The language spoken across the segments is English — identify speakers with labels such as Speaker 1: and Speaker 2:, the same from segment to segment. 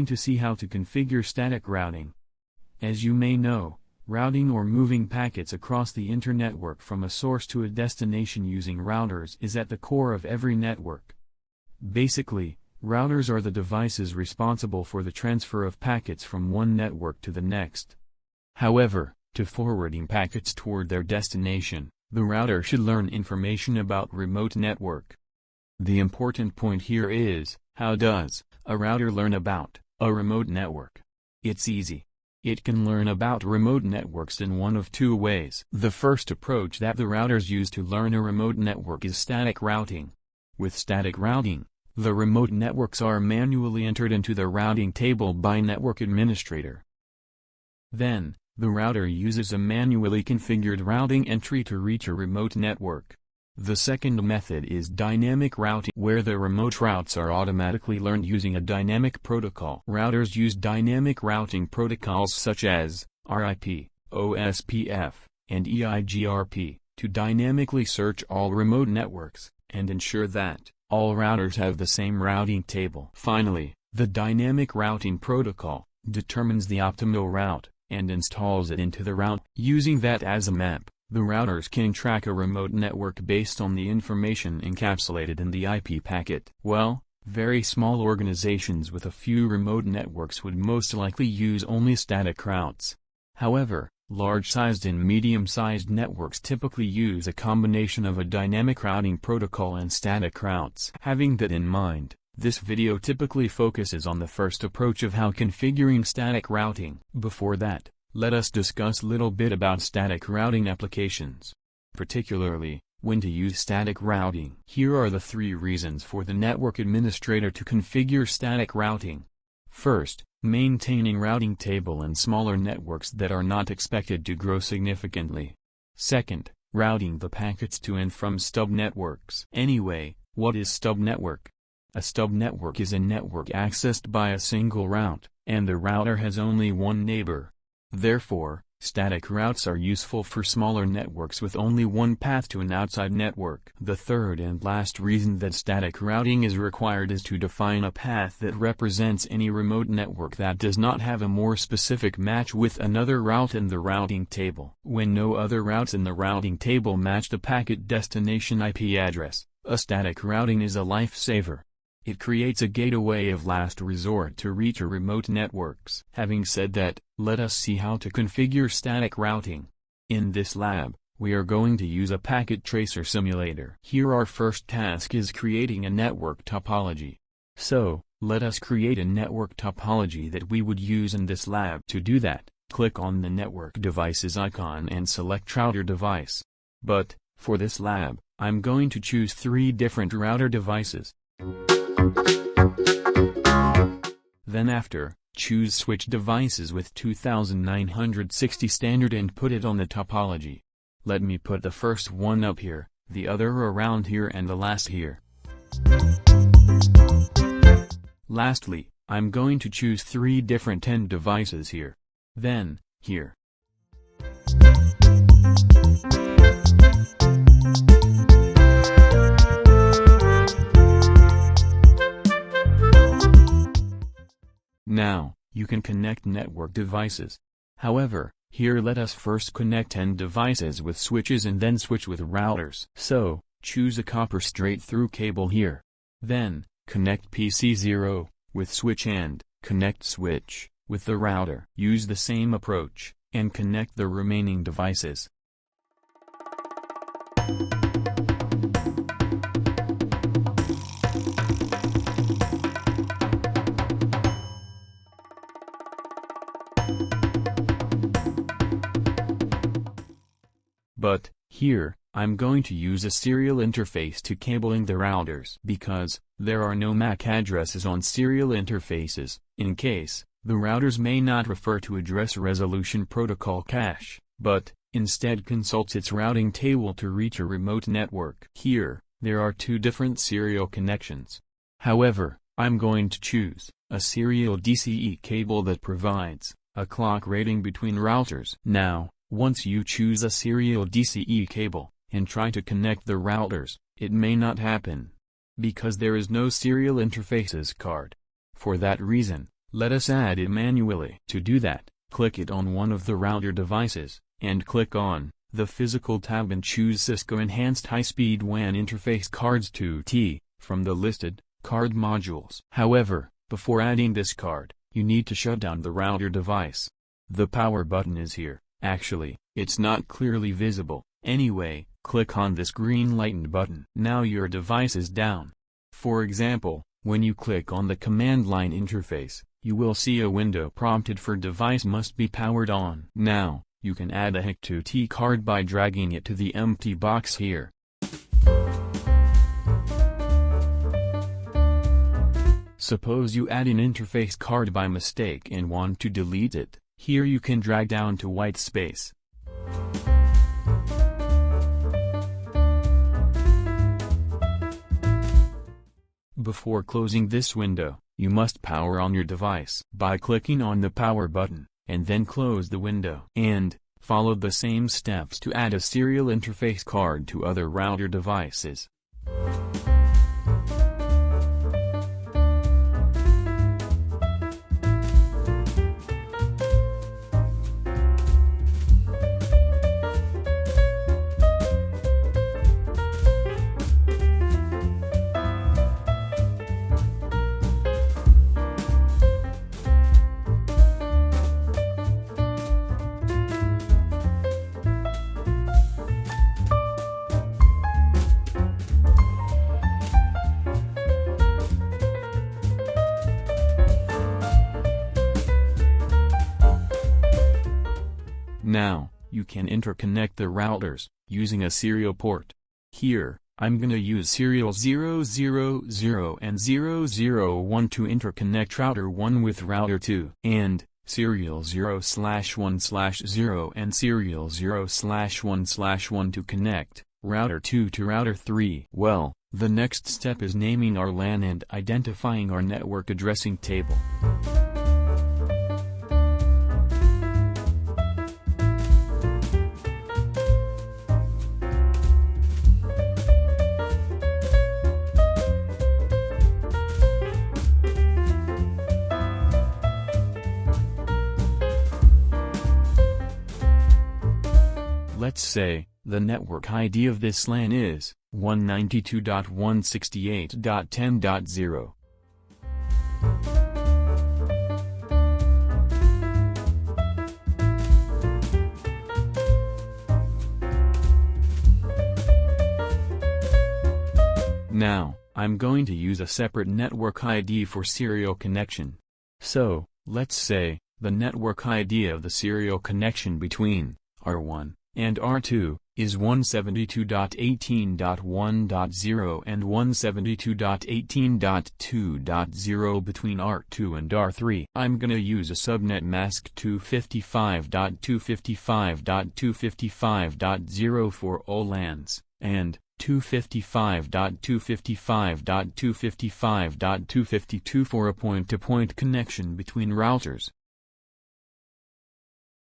Speaker 1: going to see how to configure static routing. As you may know, routing or moving packets across the internetwork from a source to a destination using routers is at the core of every network. Basically, routers are the devices responsible for the transfer of packets from one network to the next. However, to forwarding packets toward their destination, the router should learn information about remote network. The important point here is, how does a router learn about a remote network? It's easy. It can learn about remote networks in one of two ways. The first approach that the routers use to learn a remote network is static routing. With static routing, the remote networks are manually entered into the routing table by network administrator. Then, the router uses a manually configured routing entry to reach a remote network. The second method is dynamic routing, where the remote routes are automatically learned using a dynamic protocol. Routers use dynamic routing protocols such as RIP, OSPF, and EIGRP to dynamically search all remote networks and ensure that all routers have the same routing table. Finally, the dynamic routing protocol determines the optimal route and installs it into the route. Using that as a map, the routers can track a remote network based on the information encapsulated in the IP packet. Well, very small organizations with a few remote networks would most likely use only static routes. However, large-sized and medium-sized networks typically use a combination of a dynamic routing protocol and static routes. Having that in mind, this video typically focuses on the first approach of how configuring static routing. Before that, let us discuss a little bit about static routing applications. Particularly, when to use static routing. Here are the 3 reasons for the network administrator to configure static routing. First, maintaining routing table in smaller networks that are not expected to grow significantly. Second, routing the packets to and from stub networks. Anyway, what is stub network? A stub network is a network accessed by a single route, and the router has only one neighbor. Therefore, static routes are useful for smaller networks with only one path to an outside network. The third and last reason that static routing is required is to define a path that represents any remote network that does not have a more specific match with another route in the routing table. When no other routes in the routing table match the packet destination IP address, a static routing is a lifesaver. It creates a gateway of last resort to reach a remote networks. Having said that, let us see how to configure static routing. In this lab, we are going to use a packet tracer simulator. Here our first task is creating a network topology. So, let us create a network topology that we would use in this lab. To do that, click on the network devices icon and select router device. But, for this lab, I'm going to choose 3 different router devices. Then after, choose switch devices with 2960 standard and put it on the topology. Let me put the first one up here, the other around here and the last here. Lastly, I'm going to choose 3 different end devices here. Then, here. Now, you can connect network devices. However, here let us first connect end devices with switches and then switch with routers. So, choose a copper straight-through cable here. Then, connect PC0 with switch and connect switch with the router. Use the same approach, and connect the remaining devices. But, here, I'm going to use a serial interface to cabling the routers because there are no MAC addresses on serial interfaces. In case, the routers may not refer to address resolution protocol cache, but instead consults its routing table to reach a remote network. Here, there are 2 different serial connections. However, I'm going to choose a serial DCE cable that provides a clock rating between routers. Now, once you choose a serial DCE cable, and try to connect the routers, it may not happen. Because there is no serial interfaces card. For that reason, Let us add it manually. To do that, click it on one of the router devices, and click on the Physical tab and choose Cisco Enhanced High-Speed WAN Interface Cards 2T from the listed card modules. However, before adding this card, you need to shut down the router device. The power button is here. Actually, it's not clearly visible. Anyway, click on this green lightened button. Now your device is down. For example, when you click on the command line interface, you will see a window prompted for device must be powered on. Now, you can add a HIC2T card by dragging it to the empty box here. Suppose you add an interface card by mistake and want to delete it. Here you can drag down to white space. Before closing this window, you must power on your device by clicking on the power button, and then close the window. And follow the same steps to add a serial interface card to other router devices. Now, you can interconnect the routers, using a serial port. Here, I'm gonna use serial 000 and 001 to interconnect router 1 with router 2, and serial 0/1/0 and serial 0/1/1 to connect router 2 to router 3. Well, the next step is naming our LAN and identifying our network addressing table. Let's say, the network ID of this LAN is 192.168.10.0. Now, I'm going to use a separate network ID for serial connection. So, let's say, the network ID of the serial connection between R1 and R2 is 172.18.1.0 and 172.18.2.0 between R2 and R3. I'm gonna use a subnet mask 255.255.255.0 for all LANs, and 255.255.255.252 for a point-to-point connection between routers.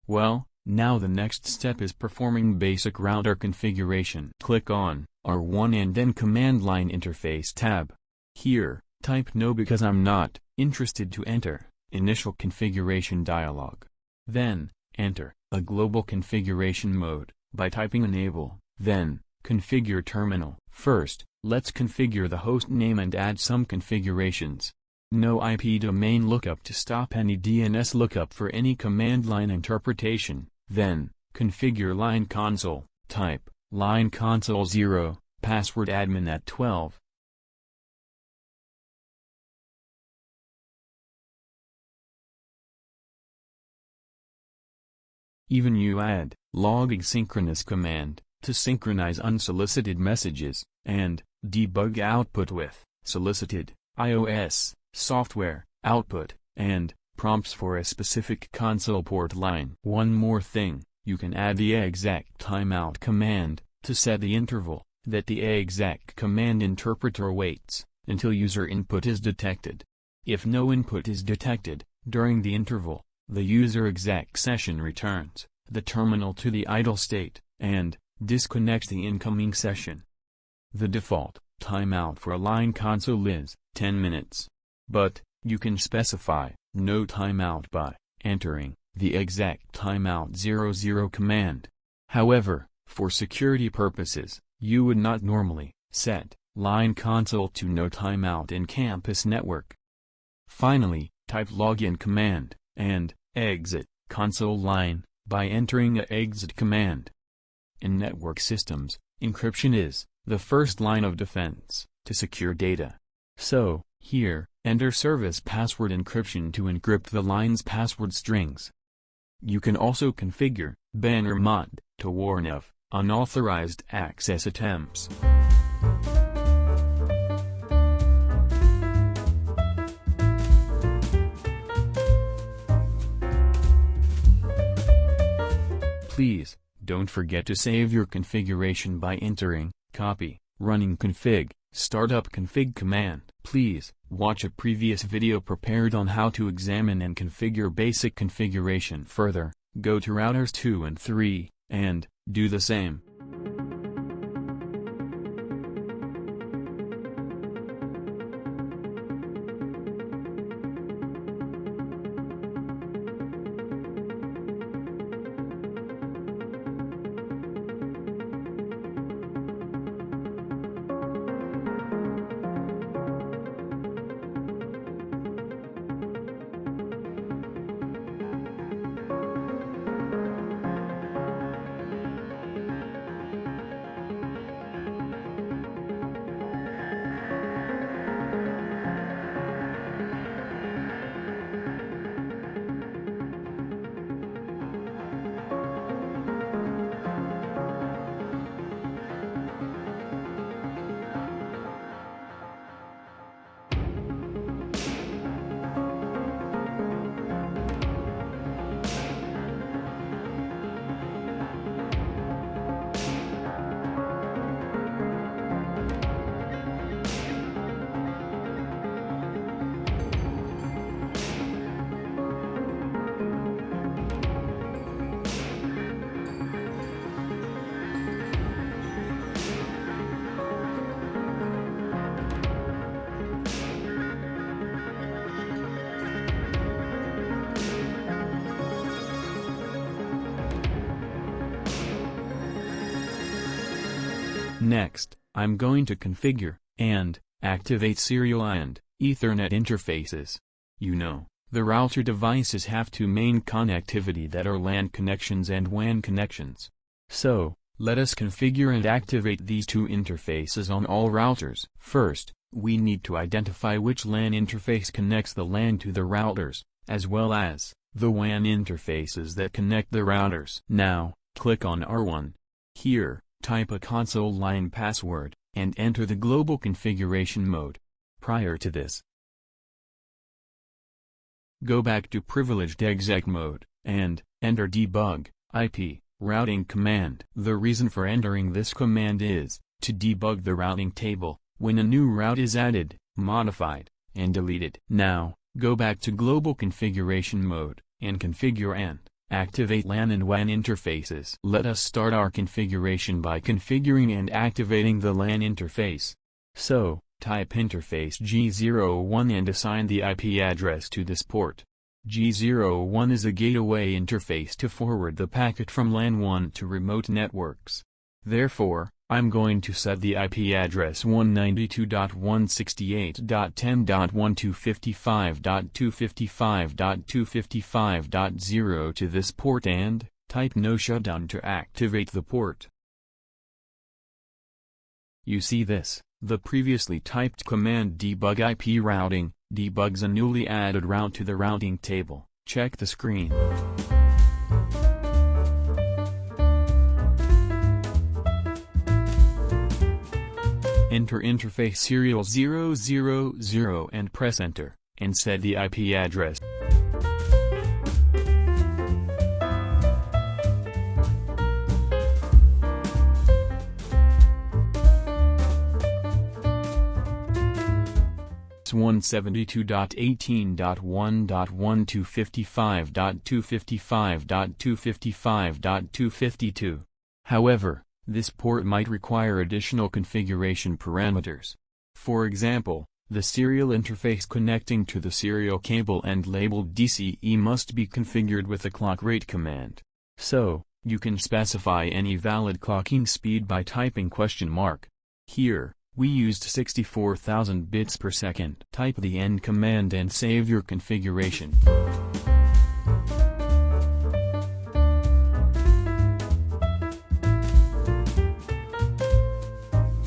Speaker 1: Well, now the next step is performing basic router configuration. Click on R1 and then Command Line Interface tab. Here, type No because I'm not interested to enter Initial Configuration dialog. Then, enter a global configuration mode by typing Enable, then Configure Terminal. First, let's configure the host name and add some configurations. No IP domain lookup to stop any DNS lookup for any command line interpretation. Then, configure line console, type, line console 0, password admin at 12. Even you add, log asynchronous command, to synchronize unsolicited messages, and, debug output with, solicited, iOS, software, output, and, prompts for a specific console port line. One more thing, you can add the exec timeout command, to set the interval, that the exec command interpreter waits, until user input is detected. If no input is detected, during the interval, the user exec session returns the terminal to the idle state, and disconnects the incoming session. The default timeout for a line console is 10 minutes. But, you can specify no timeout by entering the exec timeout 00 command. However, for security purposes, you would not normally set line console to no timeout in campus network. Finally, type login command and exit console line by entering a exit command. In network systems, encryption is the first line of defense to secure data. So, here, enter service password encryption to encrypt the line's password strings. You can also configure banner mod to warn of unauthorized access attempts. Please, don't forget to save your configuration by entering copy, running config, startup config command. Please, watch a previous video prepared on how to examine and configure basic configuration further, go to routers 2 and 3, and do the same. Next, I'm going to configure and activate serial and Ethernet interfaces. You know, the router devices have two main connectivity that are LAN connections and WAN connections. So, let us configure and activate these two interfaces on all routers. First, we need to identify which LAN interface connects the LAN to the routers, as well as the WAN interfaces that connect the routers. Now, click on R1. Here, type a console line password, and enter the global configuration mode. Prior to this, go back to privileged exec mode, and enter debug IP routing command. The reason for entering this command is to debug the routing table when a new route is added, modified, and deleted. Now, go back to global configuration mode, and configure and activate LAN and WAN interfaces. Let us start our configuration by configuring and activating the LAN interface. So, type interface G01 and assign the IP address to this port. G01 is a gateway interface to forward the packet from LAN 1 to remote networks. Therefore, I'm going to set the IP address 192.168.10.125.255.255.0 to this port and type no shutdown to activate the port. You see this, the previously typed command debug IP routing, debugs a newly added route to the routing table. Check the screen. Enter interface serial 000 and press enter, and set the IP address. It's 172.18.1.125.255.255.252. However, this port might require additional configuration parameters. For example, The serial interface connecting to the serial cable and labeled DCE must be configured with the clock rate command. So, you can specify any valid clocking speed by typing $. Here, we used 64,000 bits per second. Type the end command and save your configuration.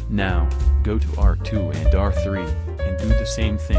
Speaker 1: Now, go to R2 and R3, and do the same thing.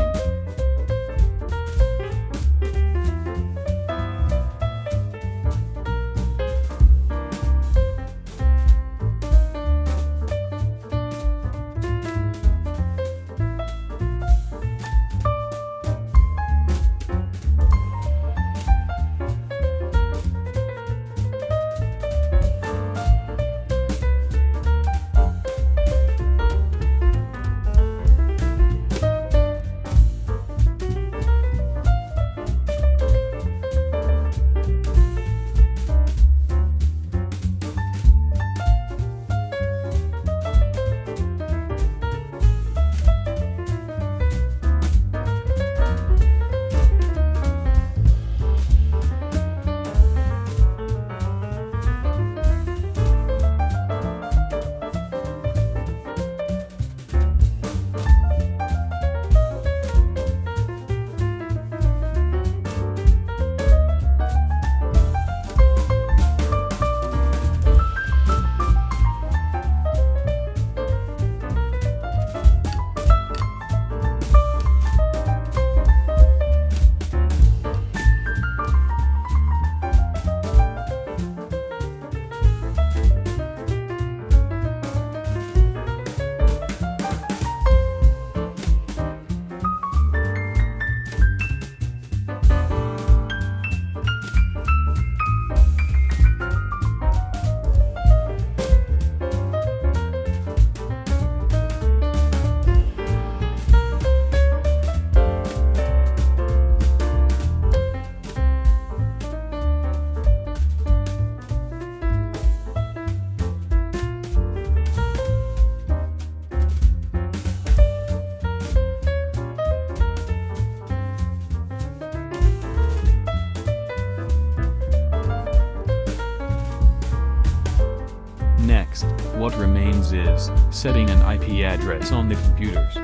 Speaker 1: Next, what remains is setting an IP address on the computers.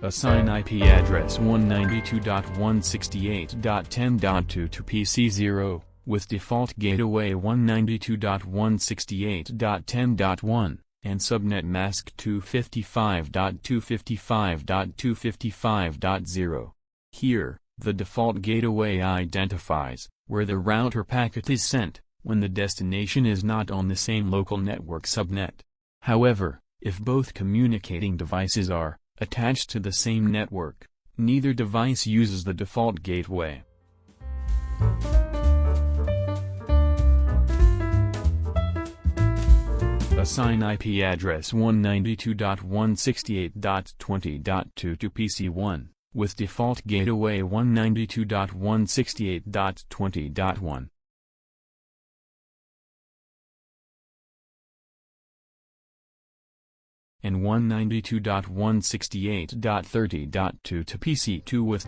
Speaker 1: Assign IP address 192.168.10.2 to PC0, with default gateway 192.168.10.1. and subnet mask 255.255.255.0. Here, the default gateway identifies where the router packet is sent, when the destination is not on the same local network subnet. However, if both communicating devices are attached to the same network, neither device uses the default gateway. Assign IP address 192.168.20.2 to PC1, with default gateway 192.168.20.1. and 192.168.30.2 to PC2 with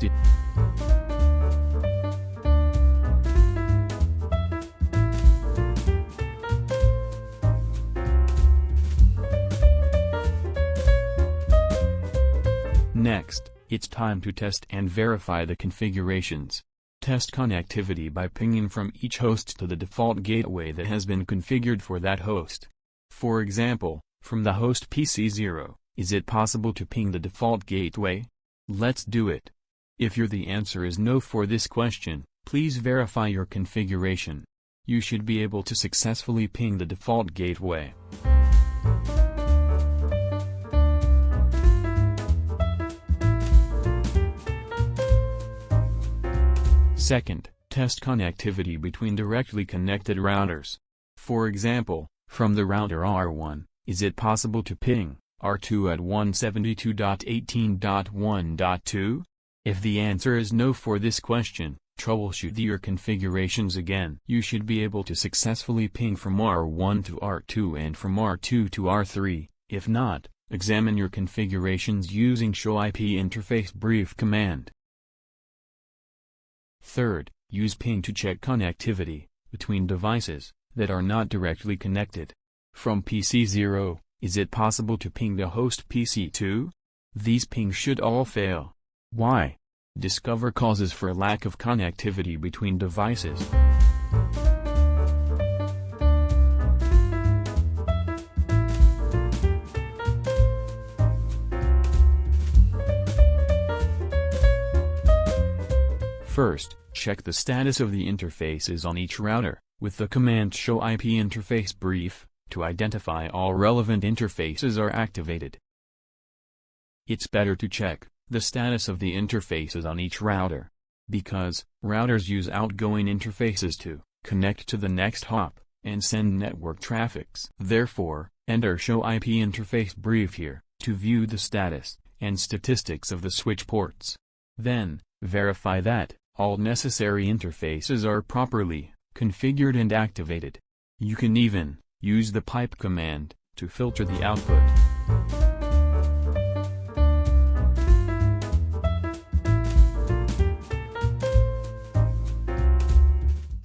Speaker 1: Next, it's time to test and verify the configurations. Test connectivity by pinging from each host to the default gateway that has been configured for that host. For example, from the host PC0, is it possible to ping the default gateway? Let's do it. If the answer is no for this question, please verify your configuration. You should be able to successfully ping the default gateway. Second, test connectivity between directly connected routers. For example, from the router R1, is it possible to ping R2 at 172.18.1.2? If the answer is no for this question, troubleshoot your configurations again. You should be able to successfully ping from R1 to R2 and from R2 to R3. If not, examine your configurations using show IP interface brief command. Third, use ping to check connectivity between devices that are not directly connected. From PC0, is it possible to ping the host PC2? These pings should all fail. Why? Discover causes for lack of connectivity between devices. First, check the status of the interfaces on each router, with the command show IP interface brief, to identify all relevant interfaces are activated. It's better to check the status of the interfaces on each router, because routers use outgoing interfaces to connect to the next hop and send network traffics. Therefore, enter show IP interface brief here to view the status and statistics of the switch ports. Then, verify that all necessary interfaces are properly configured and activated. You can even use the pipe command to filter the output.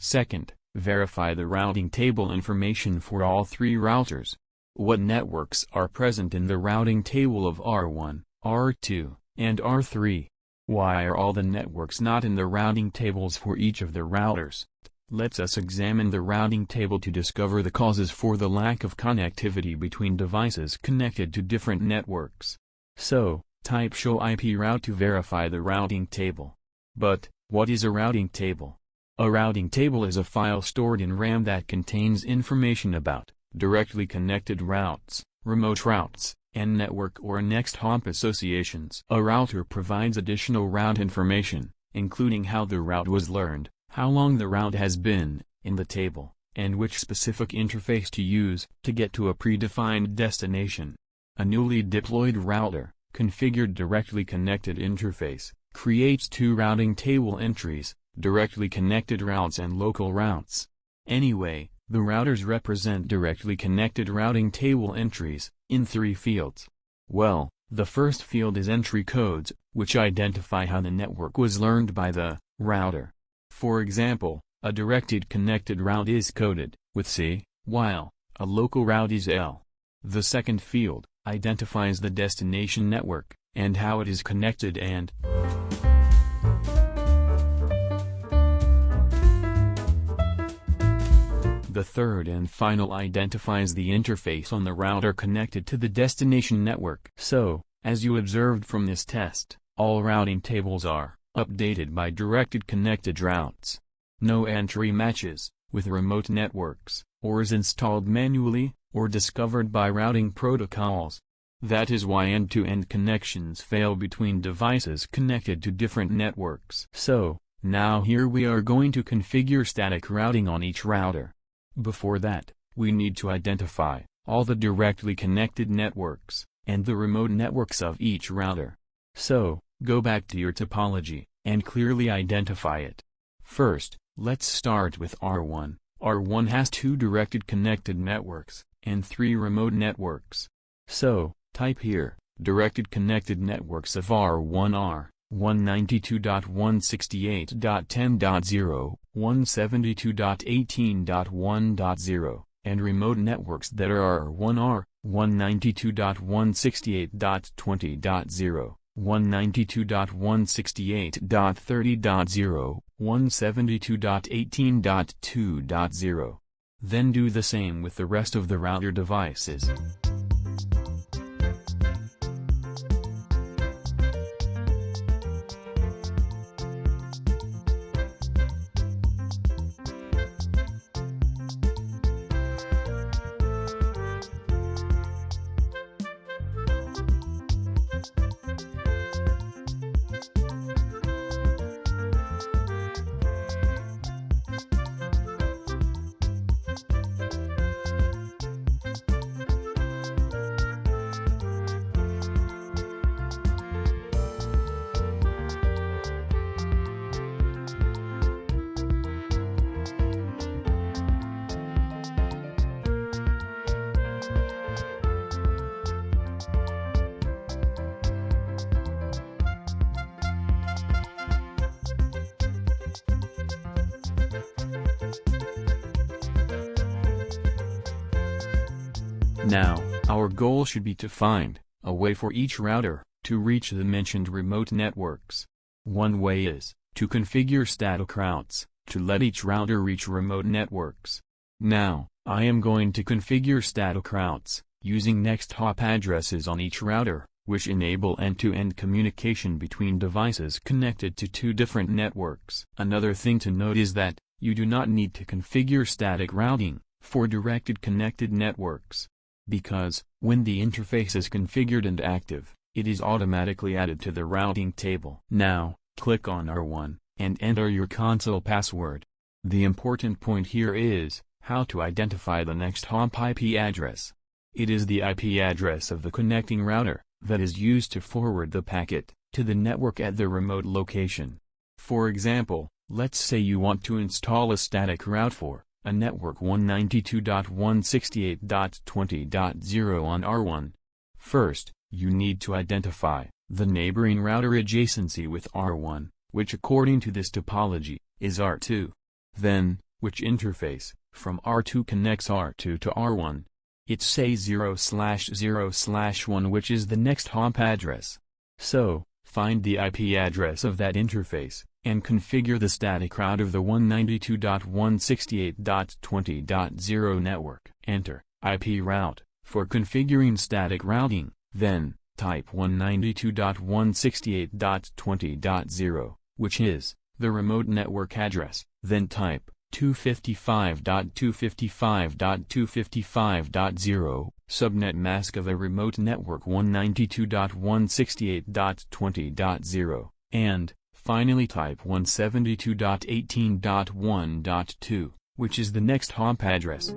Speaker 1: Second, verify the routing table information for all three routers. What networks are present in the routing table of R1, R2, and R3? Why are all the networks not in the routing tables for each of the routers? Let us examine the routing table to discover the causes for the lack of connectivity between devices connected to different networks. So, type show IP route to verify the routing table. But, what is a routing table? A routing table is a file stored in RAM that contains information about directly connected routes, remote routes, and network or next hop associations. A router provides additional route information, including how the route was learned, how long the route has been in the table, and which specific interface to use to get to a predefined destination. A newly deployed router, configured directly connected interface, creates two routing table entries, directly connected routes and local routes. Anyway, the routers represent directly connected routing table entries in three fields. Well, the first field is entry codes, which identify how the network was learned by the router. For example, a directed connected route is coded with C, while a local route is L. The second field identifies the destination network and how it is connected, and the third and final identifies the interface on the router connected to the destination network. So, as you observed from this test, all routing tables are updated by directed connected routes. No entry matches with remote networks, or is installed manually, or discovered by routing protocols. That is why end-to-end connections fail between devices connected to different networks. So, now here we are going to configure static routing on each router. Before that, we need to identify all the directly connected networks and the remote networks of each router. So, go back to your topology and clearly identify it. First, let's start with R1. R1 has two directed connected networks and three remote networks. So, type here, directed connected networks of R1 are 192.168.10.0, 172.18.1.0, and remote networks that are R1 are 192.168.20.0, 192.168.30.0, 172.18.2.0. Then do the same with the rest of the router devices. Now, our goal should be to find a way for each router to reach the mentioned remote networks. One way is to configure static routes to let each router reach remote networks. Now, I am going to configure static routes using next hop addresses on each router, which enable end-to-end communication between devices connected to two different networks. Another thing to note is that you do not need to configure static routing for directed connected networks, because when the interface is configured and active, it is automatically added to the routing table. Now, click on R1 and enter your console password. The important point here is how to identify the next hop IP address. It is the IP address of the connecting router that is used to forward the packet to the network at the remote location. For example, let's say you want to install a static route for a network 192.168.20.0 on R1. First, you need to identify the neighboring router adjacency with R1, which according to this topology, is R2. Then, which interface from R2 connects R2 to R1. It's say 0/0/1, which is the next hop address. So, find the IP address of that interface, and configure the static route of the 192.168.20.0 network. Enter IP route for configuring static routing, then type 192.168.20.0, which is the remote network address, then type 255.255.255.0, subnet mask of a remote network 192.168.20.0, and finally type 172.18.1.2, which is the next hop address.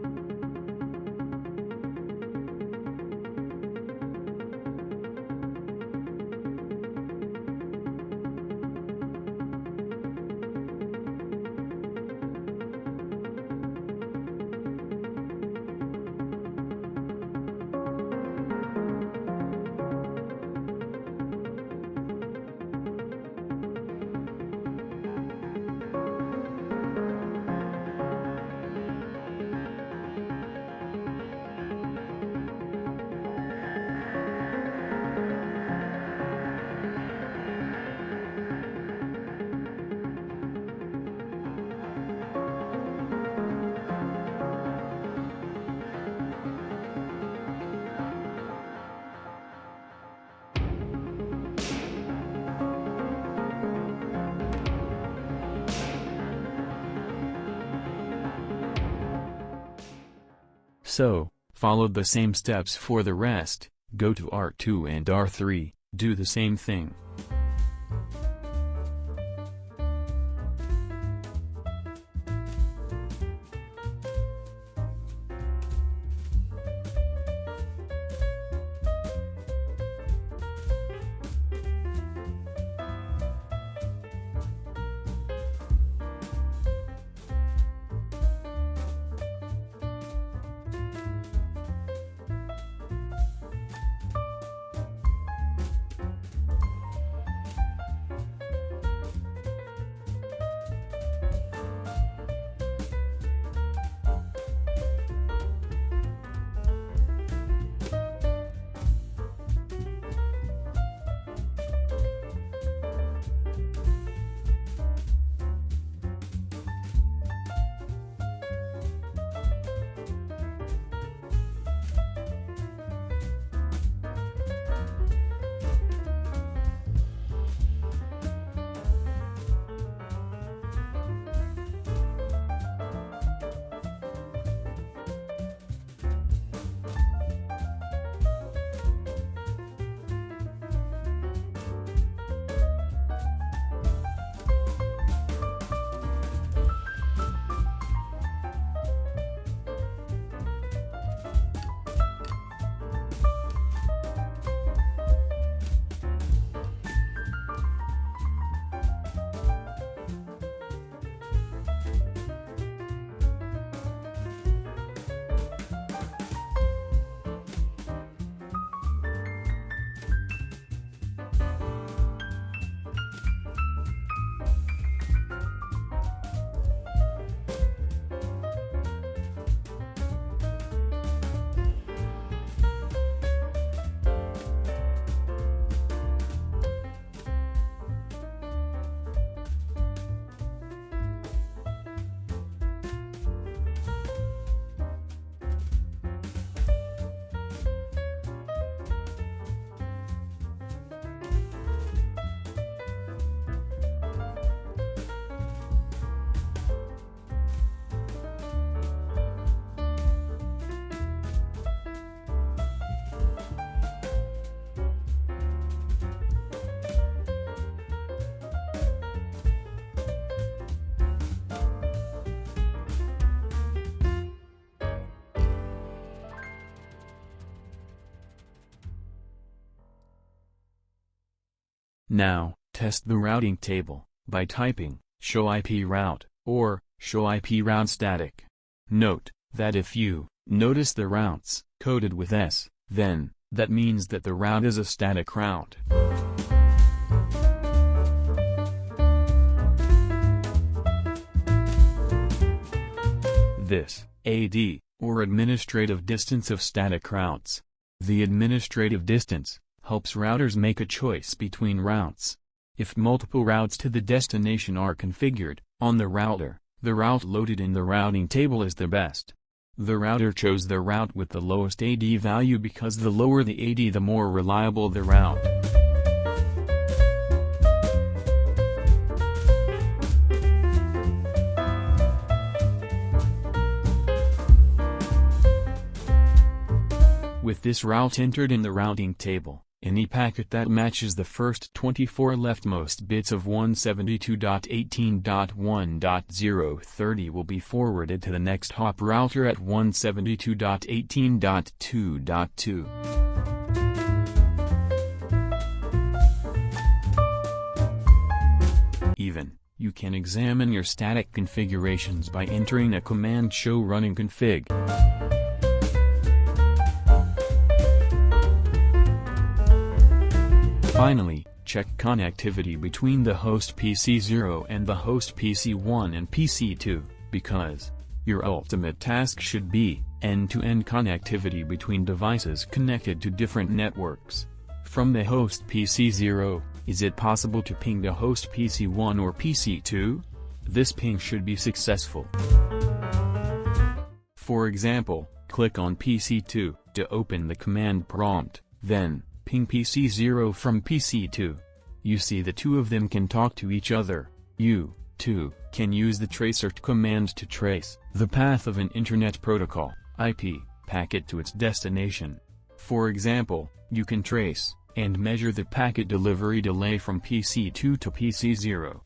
Speaker 1: So, follow the same steps for the rest. Go to R2 and R3, do the same thing. Now, test the routing table by typing show IP route or show IP route static. Note that if you notice the routes coded with S, then that means that the route is a static route. This AD, or administrative distance of static routes. The administrative distance helps routers make a choice between routes. If multiple routes to the destination are configured on the router, the route loaded in the routing table is the best. The router chose the route with the lowest AD value because the lower the AD, the more reliable the route. With this route entered in the routing table, any packet that matches the first 24 leftmost bits of 172.18.1.030 will be forwarded to the next hop router at 172.18.2.2. Even, you can examine your static configurations by entering a command show running config. Finally, check connectivity between the host PC0 and the host PC1 and PC2, because your ultimate task should be end-to-end connectivity between devices connected to different networks. From the host PC0, is it possible to ping the host PC1 or PC2? This ping should be successful. For example, click on PC2 to open the command prompt, then ping PC0 from PC2. You see the two of them can talk to each other. You, too, can use the tracert command to trace the path of an Internet Protocol (IP) packet to its destination. For example, you can trace and measure the packet delivery delay from PC2 to PC0.